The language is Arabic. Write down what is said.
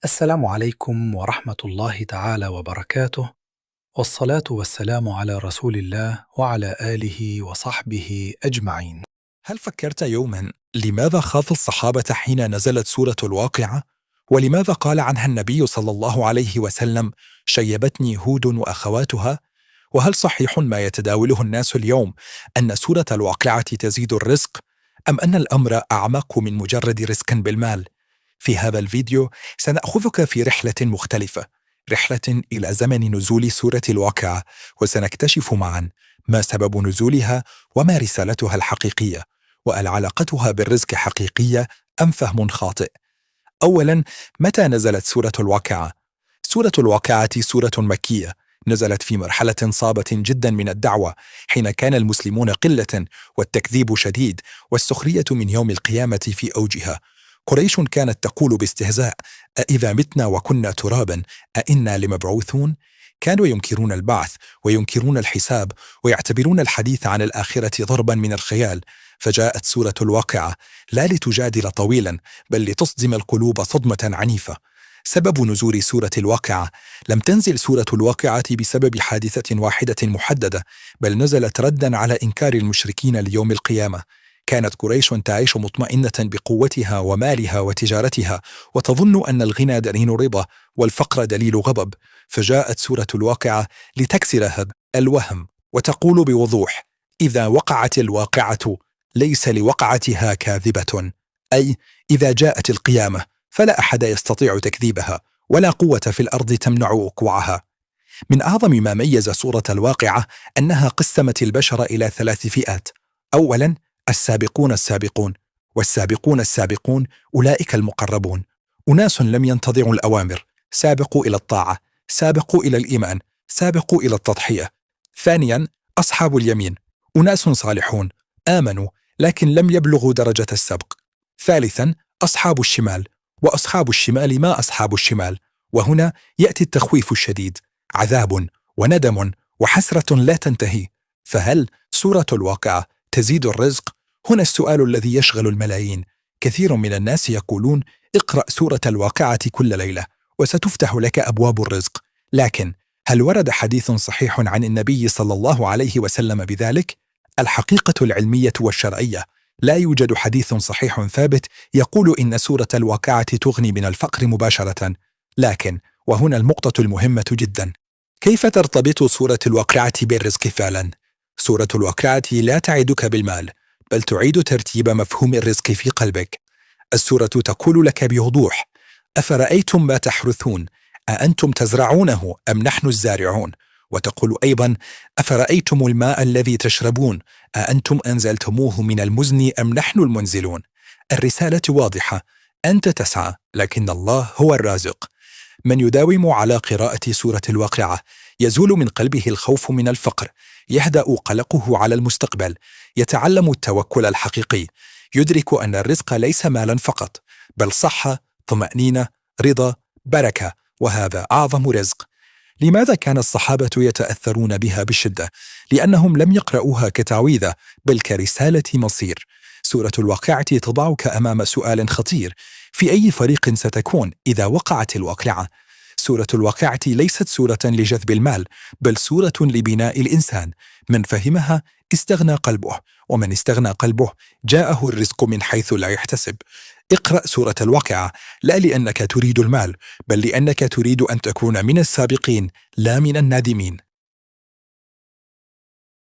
السلام عليكم ورحمة الله تعالى وبركاته، والصلاة والسلام على رسول الله وعلى آله وصحبه أجمعين. هل فكرت يوما لماذا خاف الصحابة حين نزلت سورة الواقعة؟ ولماذا قال عنها النبي صلى الله عليه وسلم: شيبتني هود وأخواتها؟ وهل صحيح ما يتداوله الناس اليوم أن سورة الواقعة تزيد الرزق؟ أم أن الأمر أعمق من مجرد رزق بالمال؟ في هذا الفيديو سنأخذك في رحلة مختلفة، رحلة إلى زمن نزول سورة الواقعة، وسنكتشف معا ما سبب نزولها وما رسالتها الحقيقية، وهل علاقتها بالرزق حقيقية أم فهم خاطئ؟ أولاً، متى نزلت سورة الواقعة؟ سورة الواقعة سورة مكية، نزلت في مرحلة صعبة جدا من الدعوة، حين كان المسلمون قلة والتكذيب شديد والسخرية من يوم القيامة في أوجها. قريش كانت تقول باستهزاء: أإذا متنا وكنا ترابا أإنا لمبعوثون؟ كانوا ينكرون البعث وينكرون الحساب ويعتبرون الحديث عن الآخرة ضربا من الخيال. فجاءت سورة الواقعة لا لتجادل طويلا، بل لتصدم القلوب صدمة عنيفة. سبب نزول سورة الواقعة: لم تنزل سورة الواقعة بسبب حادثة واحدة محددة، بل نزلت ردا على إنكار المشركين ليوم القيامة. كانت قريش تعيش مطمئنة بقوتها ومالها وتجارتها، وتظن أن الغنى دليل رضا والفقر دليل غضب. فجاءت سورة الواقعة لتكسر هذا الوهم، وتقول بوضوح: إذا وقعت الواقعة ليس لوقعتها كاذبة، أي إذا جاءت القيامة فلا أحد يستطيع تكذيبها، ولا قوة في الأرض تمنع وقوعها. من أعظم ما ميز سورة الواقعة أنها قسمت البشر إلى 3 فئات. أولاً، السابقون السابقون، والسابقون السابقون أولئك المقربون، أناس لم ينتظروا الأوامر، سابقوا إلى الطاعة، سابقوا إلى الإيمان، سابقوا إلى التضحية. ثانياً، أصحاب اليمين، أناس صالحون، آمنوا لكن لم يبلغوا درجة السبق. ثالثاً، أصحاب الشمال، وأصحاب الشمال ما أصحاب الشمال. وهنا يأتي التخويف الشديد، عذاب وندم وحسرة لا تنتهي. فهل سورة الواقعة تزيد الرزق؟ هنا السؤال الذي يشغل الملايين. كثير من الناس يقولون: اقرأ سورة الواقعة كل ليلة وستفتح لك أبواب الرزق. لكن هل ورد حديث صحيح عن النبي صلى الله عليه وسلم بذلك؟ الحقيقة العلمية والشرعية: لا يوجد حديث صحيح ثابت يقول إن سورة الواقعة تغني من الفقر مباشرة. لكن وهنا النقطة المهمة جدا: كيف ترتبط سورة الواقعة بالرزق فعلا؟ سورة الواقعة لا تعدك بالمال، بل تعيد ترتيب مفهوم الرزق في قلبك. السورة تقول لك بوضوح: أفرأيتم ما تحرثون أأنتم تزرعونه أم نحن الزارعون؟ وتقول أيضا: أفرأيتم الماء الذي تشربون أأنتم أنزلتموه من المزن أم نحن المنزلون؟ الرسالة واضحة: أنت تسعى لكن الله هو الرازق. من يداوم على قراءة سورة الواقعة يزول من قلبه الخوف من الفقر، يهدأ قلقه على المستقبل، يتعلم التوكل الحقيقي، يدرك أن الرزق ليس مالا فقط، بل صحة، طمأنينة، رضا، بركة، وهذا أعظم رزق. لماذا كان الصحابة يتأثرون بها بشدة؟ لأنهم لم يقرأوها كتعويذة، بل كرسالة مصير. سورة الواقعة تضعك أمام سؤال خطير: في أي فريق ستكون إذا وقعت الواقعة؟ سورة الواقعة ليست سورة لجذب المال، بل سورة لبناء الإنسان. من فهمها استغنى قلبه، ومن استغنى قلبه جاءه الرزق من حيث لا يحتسب. اقرأ سورة الواقعة لا لأنك تريد المال، بل لأنك تريد أن تكون من السابقين لا من النادمين.